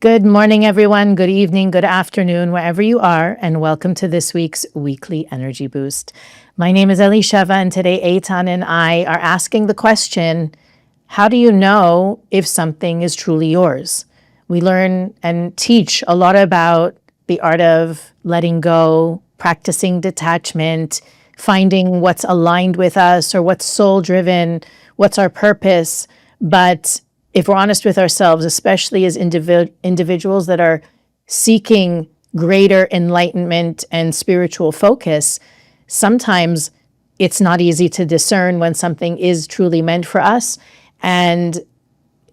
Good morning, everyone. Good evening, good afternoon, wherever you are, and welcome to this week's weekly energy boost. My name is Elisheva, and today Eitan and I are asking the question, how do you know if something is truly yours? We learn and teach a lot about the art of letting go, practicing detachment, finding what's aligned with us or what's soul-driven, what's our purpose. But if we're honest with ourselves, especially as individuals that are seeking greater enlightenment and spiritual focus, sometimes it's not easy to discern when something is truly meant for us. And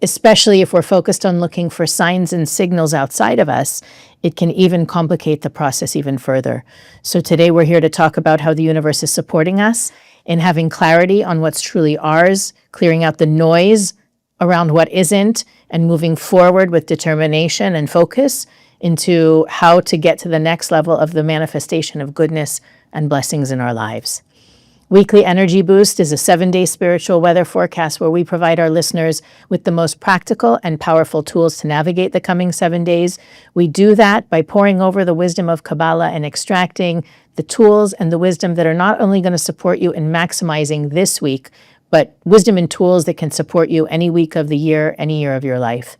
especially if we're focused on looking for signs and signals outside of us, it can even complicate the process even further. So today we're here to talk about how the universe is supporting us in having clarity on what's truly ours, clearing out the noise around what isn't, and moving forward with determination and focus into how to get to the next level of the manifestation of goodness and blessings in our lives. Weekly Energy Boost is a 7-day spiritual weather forecast where we provide our listeners with the most practical and powerful tools to navigate the coming 7 days. We do that by poring over the wisdom of Kabbalah and extracting the tools and the wisdom that are not only going to support you in maximizing this week, but wisdom and tools that can support you any week of the year, any year of your life.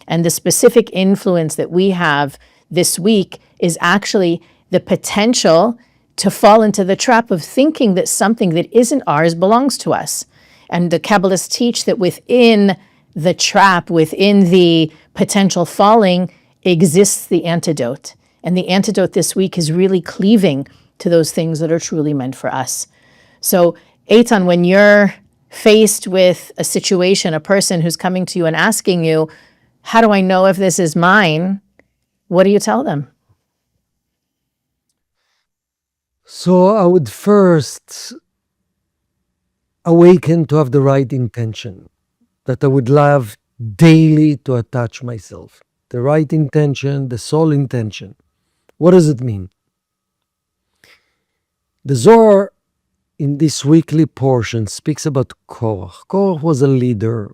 And the specific influence that we have this week is actually the potential to fall into the trap of thinking that something that isn't ours belongs to us. And the Kabbalists teach that within the trap, within the potential falling, exists the antidote. And the antidote this week is really cleaving to those things that are truly meant for us. So, Eitan, when you're faced with a situation, a person who's coming to you and asking you, how do I know if this is mine? What do you tell them? So I would first awaken to have the right intention, that I would love daily to attach myself. The right intention, the soul intention. What does it mean? The Zohar in this weekly portion speaks about Korach. Korach was a leader,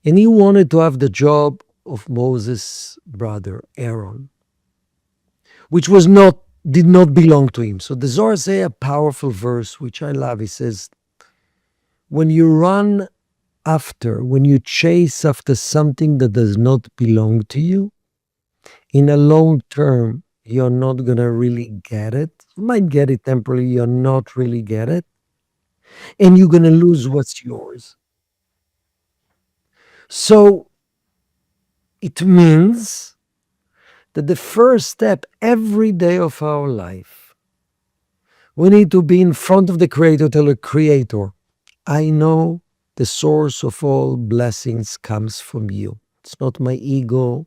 and he wanted to have the job of Moses' brother Aaron, which did not belong to him. So the Zohar say a powerful verse, which I love. He says, when you chase after something that does not belong to you, in a long term, you're not going to really get it. You might get it temporarily, you're not really get it. And you're going to lose what's yours. So it means that the first step every day of our life, we need to be in front of the Creator, tell the Creator, I know the source of all blessings comes from you. It's not my ego.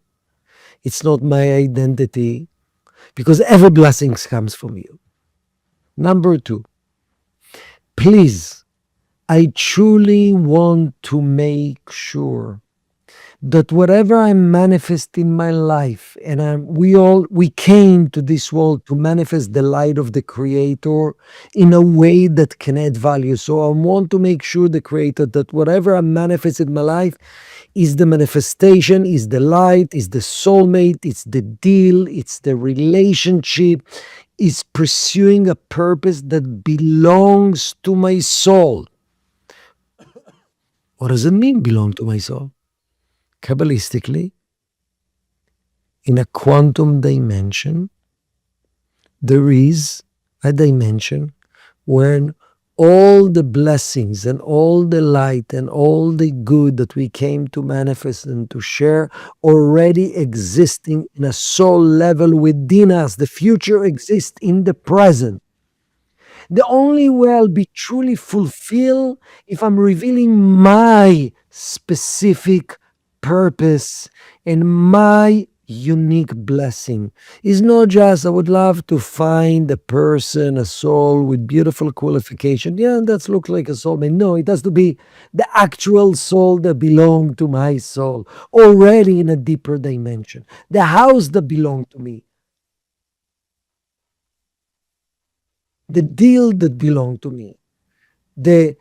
It's not my identity. Because every blessing comes from you. Number 2, please, I truly want to make sure that whatever I manifest in my life, and we came to this world to manifest the light of the Creator in a way that can add value. So I want to make sure the Creator that whatever I manifest in my life is the manifestation, is the light, is the soulmate, it's the deal, it's the relationship, is pursuing a purpose that belongs to my soul. What does it mean, belong to my soul? Kabbalistically, in a quantum dimension, there is a dimension when all the blessings and all the light and all the good that we came to manifest and to share already existing in a soul level within us. The future exists in the present. The only way I'll be truly fulfilled if I'm revealing my specific purpose and my unique blessing. Is not just I would love to find a person, a soul with beautiful qualification. Yeah, that looks like a soulmate. No, it has to be the actual soul that belongs to my soul, already in a deeper dimension. The house that belonged to me. The deal that belonged to me. The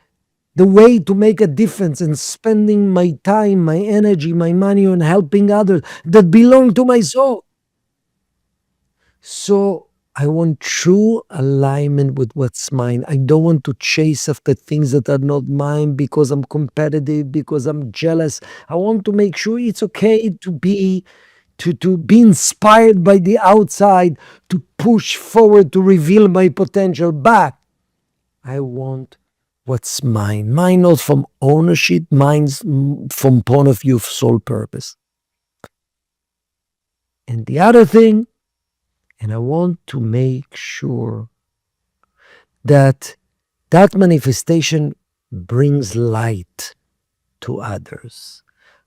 the way to make a difference and spending my time, my energy, my money on helping others that belong to my soul. So I want true alignment with what's mine. I don't want to chase after things that are not mine because I'm competitive, because I'm jealous. I want to make sure it's okay to be inspired by the outside, to push forward, to reveal my potential. But I want what's mine. Mine not from ownership, mine's from point of view of soul purpose. And the other thing, and I want to make sure that that manifestation brings light to others,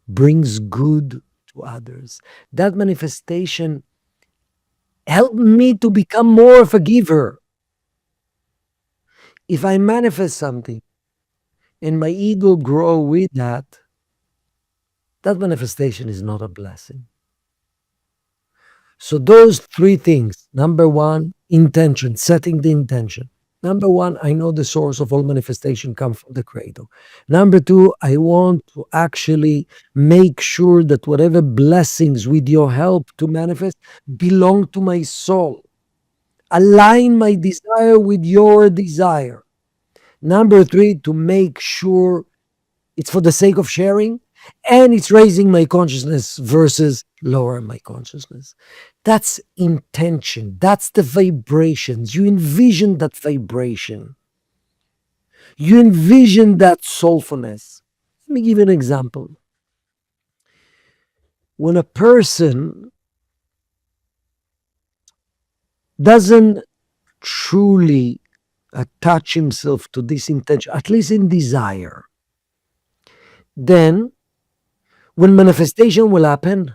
brings good to others. That manifestation helped me to become more of a giver. If I manifest something and my ego grow with that, that manifestation is not a blessing. So those three things. Number one, intention, setting the intention. Number one, I know the source of all manifestation comes from the Creator. Number two, I want to actually make sure that whatever blessings with your help to manifest belong to my soul. Align my desire with your desire. Number three, to make sure it's for the sake of sharing and it's raising my consciousness versus lower my consciousness. That's intention. That's the vibrations. You envision that vibration. You envision that soulfulness. Let me give you an example. When a person doesn't truly attach himself to this intention, at least in desire, then when manifestation will happen,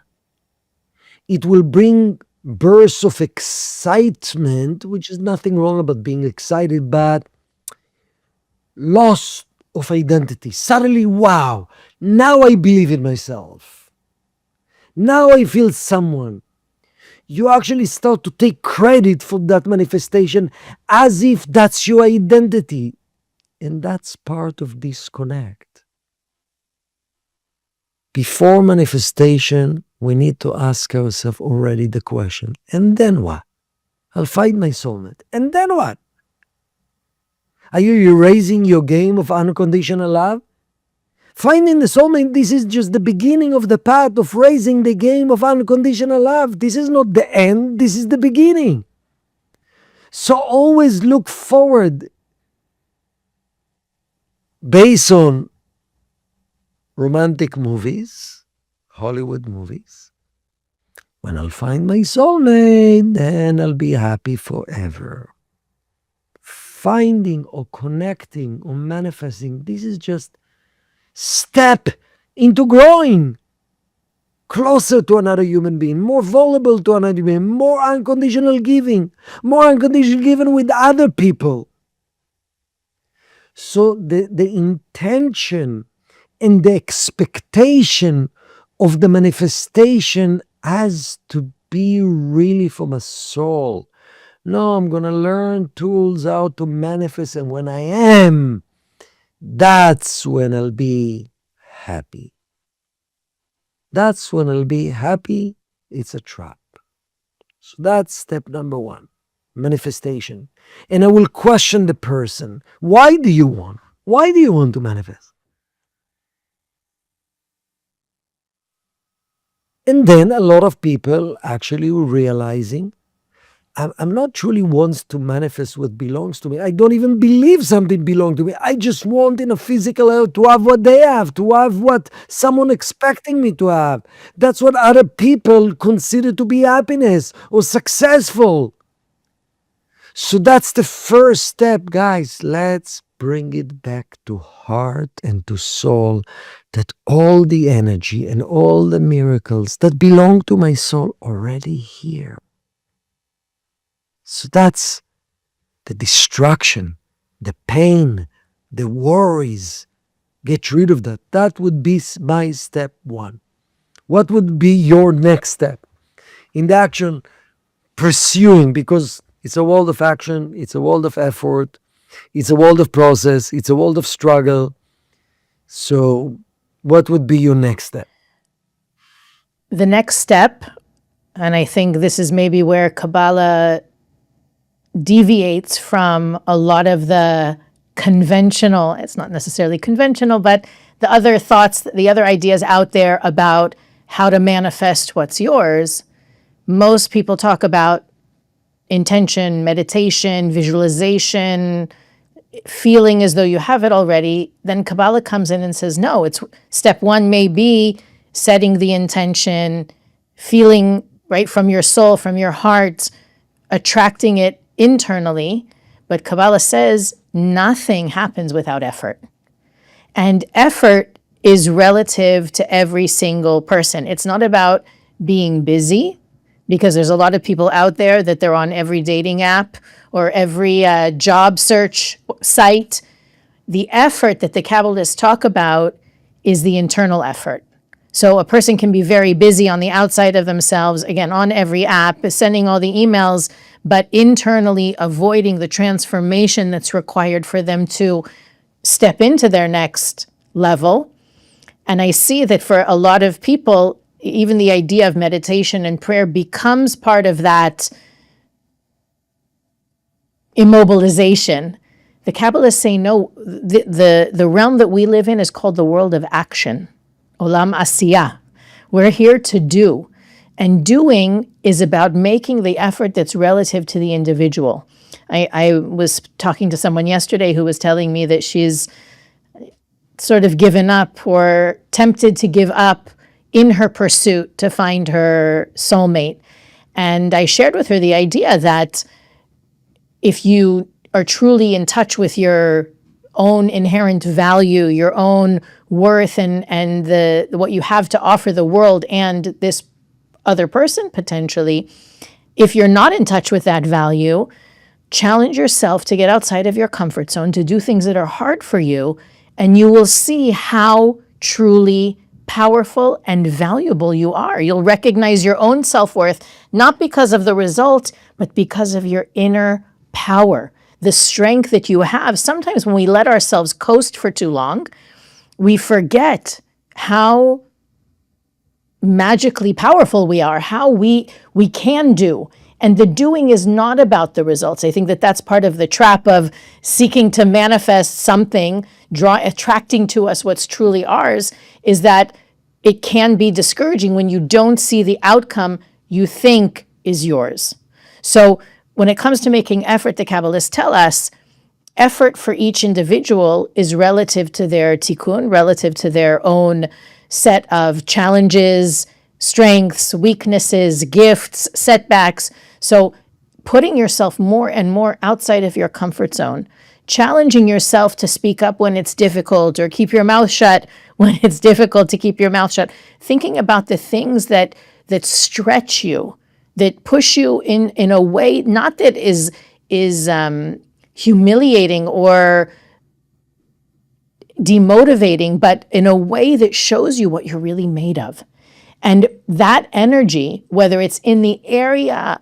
it will bring bursts of excitement, which is nothing wrong about being excited, but loss of identity. Suddenly, wow, now I believe in myself. Now I feel someone. You actually start to take credit for that manifestation as if that's your identity. And that's part of disconnect. Before manifestation, we need to ask ourselves already the question, and then what? I'll find my soulmate. And then what? Are you erasing your game of unconditional love? Finding the soulmate, this is just the beginning of the path of raising the game of unconditional love. This is not the end, this is the beginning. So always look forward based on romantic movies, Hollywood movies. When I'll find my soulmate, then I'll be happy forever. Finding or connecting or manifesting, this is just step into growing closer to another human being, more vulnerable to another human being, more unconditional giving with other people. So the intention and the expectation of the manifestation has to be really from a soul. No, I'm going to learn tools how to manifest, and when I am, that's when I'll be happy. That's when I'll be happy. It's a trap. So that's step number one, manifestation. And I will question the person. Why do you want? Why do you want to manifest? And then a lot of people actually realizing I'm not truly wants to manifest what belongs to me. I don't even believe something belongs to me. I just want in a physical level to have what they have, to have what someone expecting me to have. That's what other people consider to be happiness or successful. So that's the first step, guys. Let's bring it back to heart and to soul, that all the energy and all the miracles that belong to my soul already here. So that's the destruction, the pain, the worries. Get rid of that. That would be my step one. What would be your next step? In the action, pursuing, because it's a world of action, it's a world of effort, it's a world of process, it's a world of struggle. So what would be your next step? The next step, and I think this is maybe where Kabbalah deviates from a lot of the conventional, it's not necessarily conventional, but the other thoughts, the other ideas out there about how to manifest what's yours. Most people talk about intention, meditation, visualization, feeling as though you have it already. Then Kabbalah comes in and says, no, it's step one may be setting the intention, feeling right from your soul, from your heart, attracting it internally. But Kabbalah says nothing happens without effort. And effort is relative to every single person. It's not about being busy, because there's a lot of people out there that they're on every dating app or every job search site. The effort that the Kabbalists talk about is the internal effort. So a person can be very busy on the outside of themselves, again, on every app, sending all the emails, but internally avoiding the transformation that's required for them to step into their next level. And I see that for a lot of people, even the idea of meditation and prayer becomes part of that immobilization. The Kabbalists say, no, the realm that we live in is called the world of action, olam asiyah. We're here to do. And doing is about making the effort that's relative to the individual. I was talking to someone yesterday who was telling me that she's sort of given up or tempted to give up in her pursuit to find her soulmate. And I shared with her the idea that if you are truly in touch with your own inherent value, your own worth, and what you have to offer the world and this other person potentially, if you're not in touch with that value, challenge yourself to get outside of your comfort zone, to do things that are hard for you, and you will see how truly powerful and valuable you are. You'll recognize your own self-worth, not because of the result, but because of your inner power, the strength that you have. Sometimes when we let ourselves coast for too long, we forget how magically powerful we are, how we can do. And the doing is not about the results. I think that that's part of the trap of seeking to manifest something, attracting to us what's truly ours, is that it can be discouraging when you don't see the outcome you think is yours. So when it comes to making effort, the Kabbalists tell us effort for each individual is relative to their tikkun, relative to their own set of challenges, strengths, weaknesses, gifts, setbacks. So putting yourself more and more outside of your comfort zone, challenging yourself to speak up when it's difficult or keep your mouth shut when it's difficult to keep your mouth shut, thinking about the things that stretch you, that push you in a way, not that is humiliating or demotivating, but in a way that shows you what you're really made of. And that energy, whether it's in the area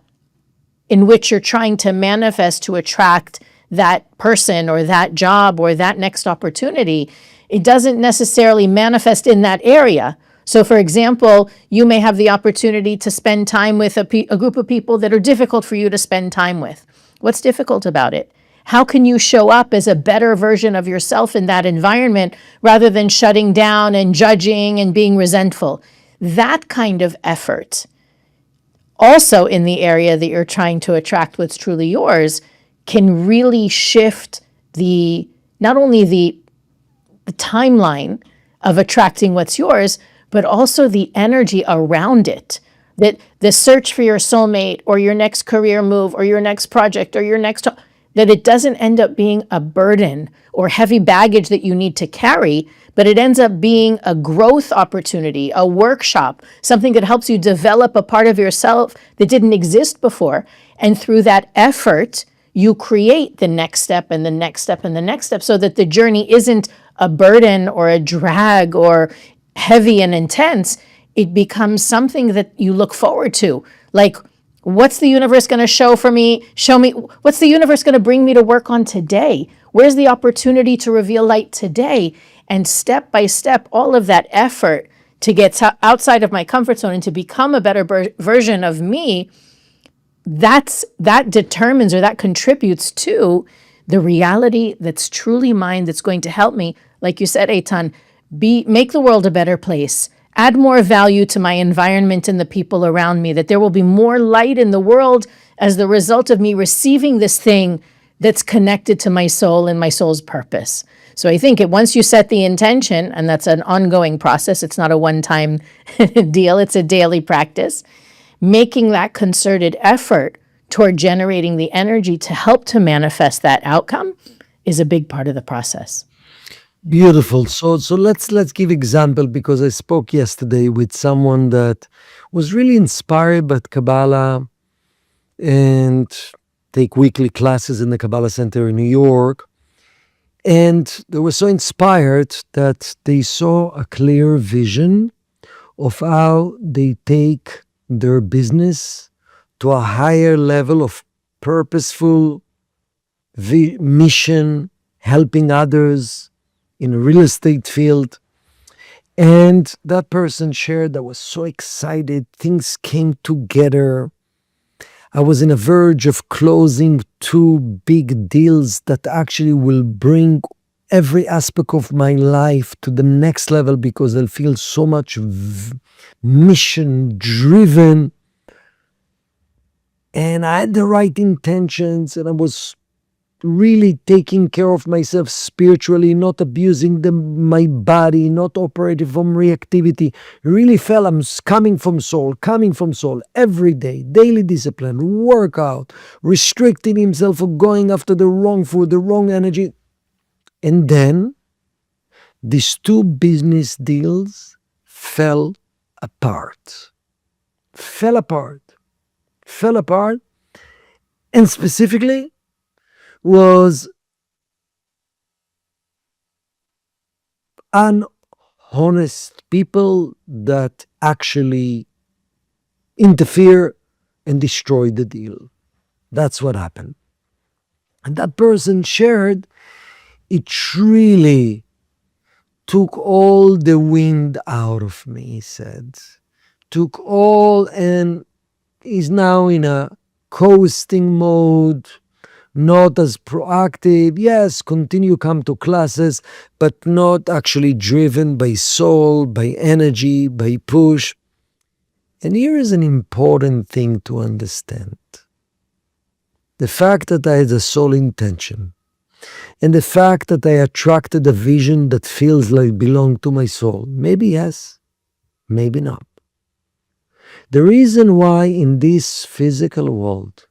in which you're trying to manifest to attract that person or that job or that next opportunity, it doesn't necessarily manifest in that area. So for example, you may have the opportunity to spend time with a group of people that are difficult for you to spend time with. What's difficult about it? How can you show up as a better version of yourself in that environment rather than shutting down and judging and being resentful? That kind of effort, also in the area that you're trying to attract what's truly yours, can really shift not only the timeline of attracting what's yours, but also the energy around it. That the search for your soulmate or your next career move or your next project or your next, that it doesn't end up being a burden or heavy baggage that you need to carry, but it ends up being a growth opportunity, a workshop, something that helps you develop a part of yourself that didn't exist before. And through that effort, you create the next step and the next step and the next step, so that the journey isn't a burden or a drag or heavy and intense. It becomes something that you look forward to. Like What's the universe going to show me? What's the universe going to bring me to work on today? Where's the opportunity to reveal light today? And step by step, all of that effort to get outside of my comfort zone and to become a better version of me, that determines, or that contributes to the reality that's truly mine, that's going to help me, like you said, Eitan, make the world a better place, add more value to my environment and the people around me, that there will be more light in the world as the result of me receiving this thing that's connected to my soul and my soul's purpose. So I think once you set the intention, and that's an ongoing process, it's not a one-time deal, it's a daily practice, making that concerted effort toward generating the energy to help to manifest that outcome is a big part of the process. Beautiful. So let's give example, because I spoke yesterday with someone that was really inspired by Kabbalah and take weekly classes in the Kabbalah Centre in New York. And they were so inspired that they saw a clear vision of how they take their business to a higher level of purposeful mission, helping others in a real estate field. And that person shared, I was so excited, things came together. I was in a verge of closing 2 big deals that actually will bring every aspect of my life to the next level, because I'll feel so much mission driven. And I had the right intentions, and I was really taking care of myself spiritually, not abusing my body, not operating from reactivity. Really felt I'm coming from soul every day, daily discipline, workout, restricting himself from going after the wrong food, the wrong energy. And then these 2 business deals fell apart. And specifically was honest people that actually interfere and destroy the deal. That's what happened. And that person shared, it really took all the wind out of me, he said. Took all, and is now in a coasting mode, not as proactive. Yes, continue come to classes, but not actually driven by soul, by energy, by push. And here is an important thing to understand. The fact that I had a soul intention, and the fact that I attracted a vision that feels like belonged to my soul, maybe yes, maybe not. The reason why in this physical world,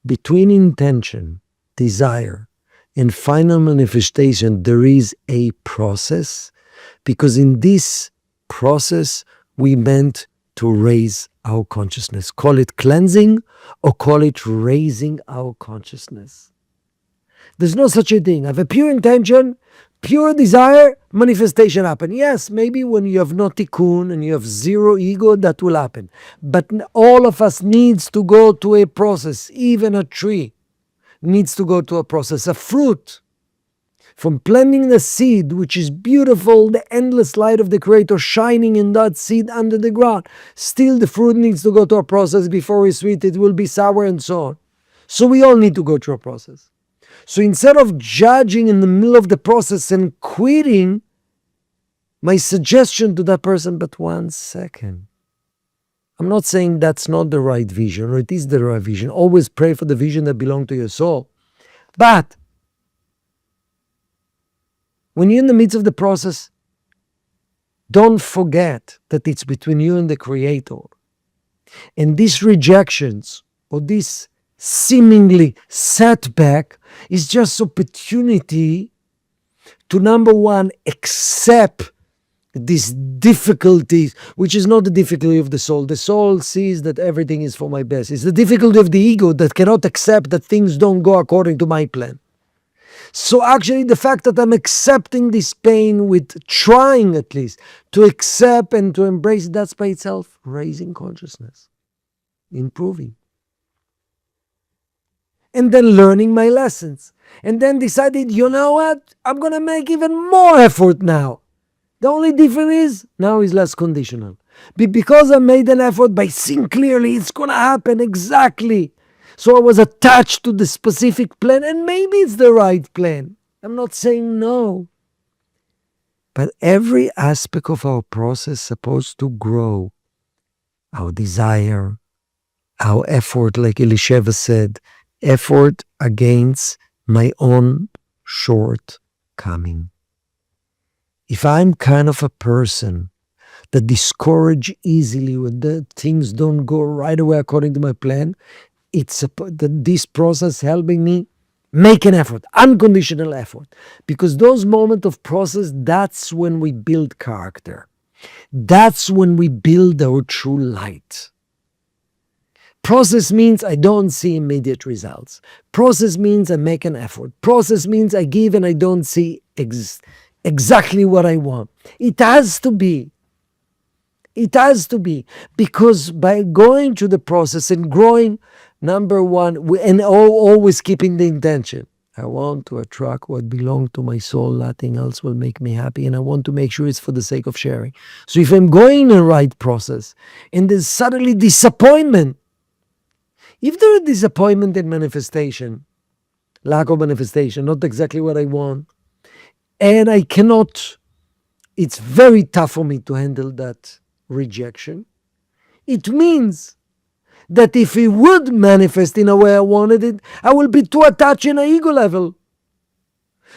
between intention, desire, and final manifestation, there is a process, because in this process, we meant to raise our consciousness. Call it cleansing or call it raising our consciousness. There's no such a thing. I have a pure intention, pure desire, manifestation happen. Yes, maybe when you have no tikkun and you have zero ego, that will happen. But all of us needs to go to a process. Even a tree needs to go to a process. A fruit, from planting the seed, which is beautiful, the endless light of the Creator shining in that seed under the ground, still the fruit needs to go to a process before it's sweet, it will be sour and so on. So we all need to go through a process. So instead of judging in the middle of the process and quitting, my suggestion to that person, but 1 second. I'm not saying that's not the right vision, or it is the right vision. Always pray for the vision that belongs to your soul. But when you're in the midst of the process, don't forget that it's between you and the Creator. And these rejections, or this seemingly setback, is just opportunity to, number 1, accept these difficulties, which is not the difficulty of the soul. The soul sees that everything is for my best. It's the difficulty of the ego that cannot accept that things don't go according to my plan. So actually the fact that I'm accepting this pain, with trying at least to accept and to embrace, that's by itself raising consciousness, improving. and then learning my lessons. And then decided, you know what? I'm going to make even more effort now. The only difference is now is less conditional. Because I made an effort by seeing clearly it's going to happen exactly. So I was attached to the specific plan, and maybe it's the right plan. I'm not saying no. But every aspect of our process is supposed to grow. Our desire, our effort, like Elisheva said, effort against my own shortcoming. If I'm kind of a person that discourage easily when the things don't go right away according to my plan, this process helping me make an effort, unconditional effort. Because those moments of process, that's when we build character. That's when we build our true light. Process means I don't see immediate results. Process means I make an effort. Process means I give and I don't see exactly what I want. It has to be. It has to be. Because by going through the process and growing, number one, and always keeping the intention. I want to attract what belongs to my soul. Nothing else will make me happy. And I want to make sure it's for the sake of sharing. So if I'm going in the right process and there's suddenly disappointment, if there is disappointment in manifestation, lack of manifestation, not exactly what I want, and I cannot, it's very tough for me to handle that rejection. It means that if it would manifest in a way I wanted it, I will be too attached in an ego level.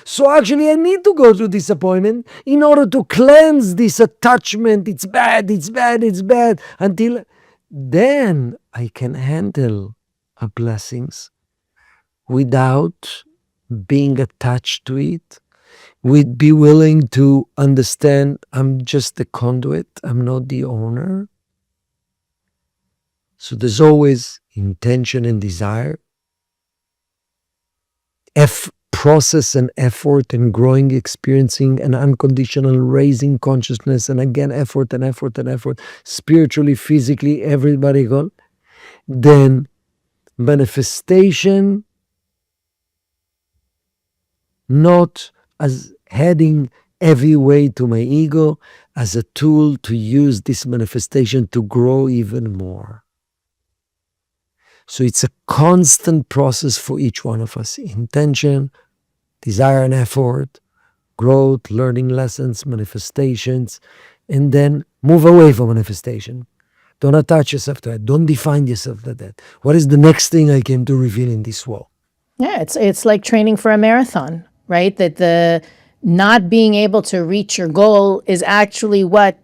So actually I need to go through disappointment in order to cleanse this attachment. It's bad, it's bad, it's bad. Until then I can handle blessings without being attached to it. We'd be willing to understand I'm just the conduit, I'm not the owner. So there's always intention and desire, process and effort and growing, experiencing an unconditional raising consciousness, and again effort and effort and effort, spiritually, physically, everybody go. Then manifestation, not as heading every way to my ego, as a tool to use this manifestation to grow even more. So it's a constant process for each one of us. Intention, desire and effort, growth, learning lessons, manifestations, and then move away from manifestation. Don't attach yourself to it. Don't define yourself to that. What is the next thing I can do reveal in this world? Yeah, it's like training for a marathon, right? That the not being able to reach your goal is actually what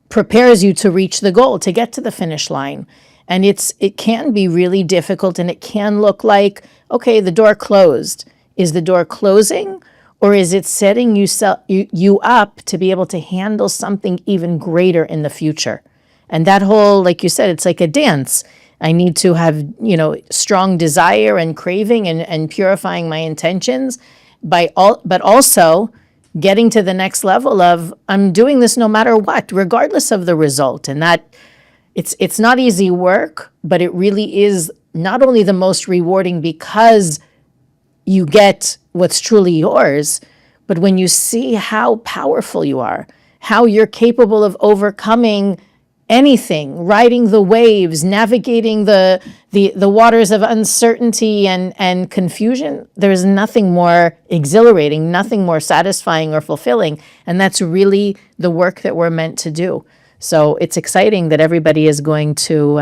prepares you to reach the goal, to get to the finish line. And it can be really difficult, and it can look like, okay, the door closed. Is the door closing, or is it setting you up to be able to handle something even greater in the future? And that whole, like you said, it's like a dance. I need to have, strong desire and craving and purifying my intentions but also getting to the next level of I'm doing this no matter what, regardless of the result. And that it's not easy work, but it really is not only the most rewarding because you get what's truly yours, but when you see how powerful you are, how you're capable of overcoming anything, riding the waves, navigating the waters of uncertainty and confusion, there's nothing more exhilarating, nothing more satisfying or fulfilling. And that's really the work that we're meant to do. So it's exciting that everybody is going to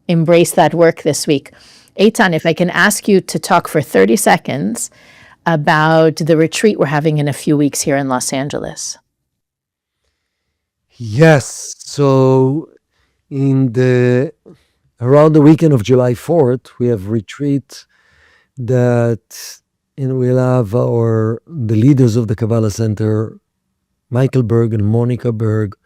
embrace that work this week. Eitan, if I can ask you to talk for 30 seconds about the retreat we're having in a few weeks here in Los Angeles. Yes. So around the weekend of July 4th, we have retreat and we'll have the leaders of the Kabbalah Centre, Michael Berg and Monica Berg,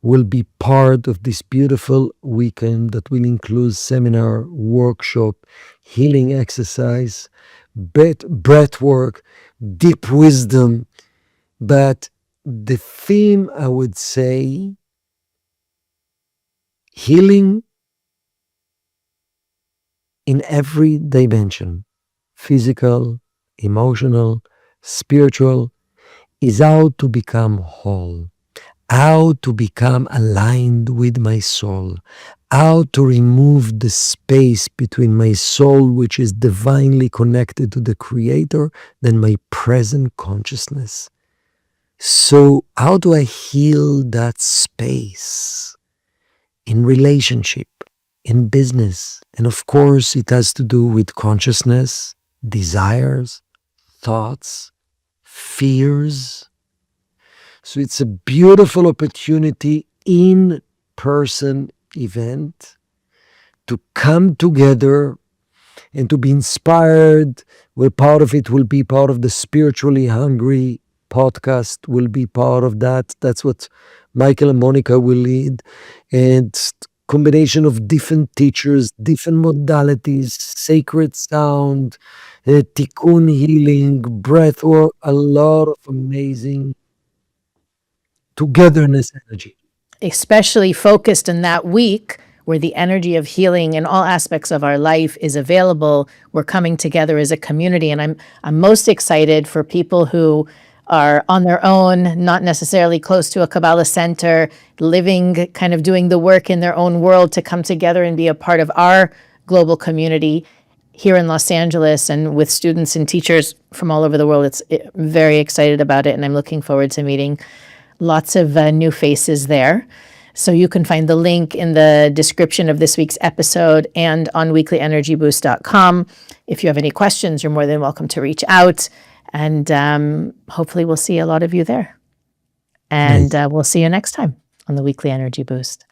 will be part of this beautiful weekend that will include seminar, workshop, healing exercise, breath work, deep wisdom. But the theme, I would say, healing in every dimension, physical, emotional, spiritual, is how to become whole, how to become aligned with my soul, how to remove the space between my soul, which is divinely connected to the Creator, than my present consciousness. So, how do I heal that space in relationship, in business? And of course, it has to do with consciousness, desires, thoughts, fears. So it's a beautiful opportunity, in-person event, to come together and to be inspired. Where part of it will be part of the Spiritually Hungry podcast, will be part of that. That's what Michael and Monica will lead. And combination of different teachers, different modalities, sacred sound, tikkun healing, breath work, a lot of amazing togetherness energy. Especially focused in that week where the energy of healing in all aspects of our life is available. We're coming together as a community, and I'm most excited for people who are on their own, not necessarily close to a Kabbalah center, living, kind of doing the work in their own world, to come together and be a part of our global community here in Los Angeles, and with students and teachers from all over the world. It's very excited about it, and I'm looking forward to meeting lots of new faces there. So you can find the link in the description of this week's episode and on weeklyenergyboost.com. If you have any questions, you're more than welcome to reach out. And hopefully we'll see a lot of you there. And we'll see you next time on the Weekly Energy Boost.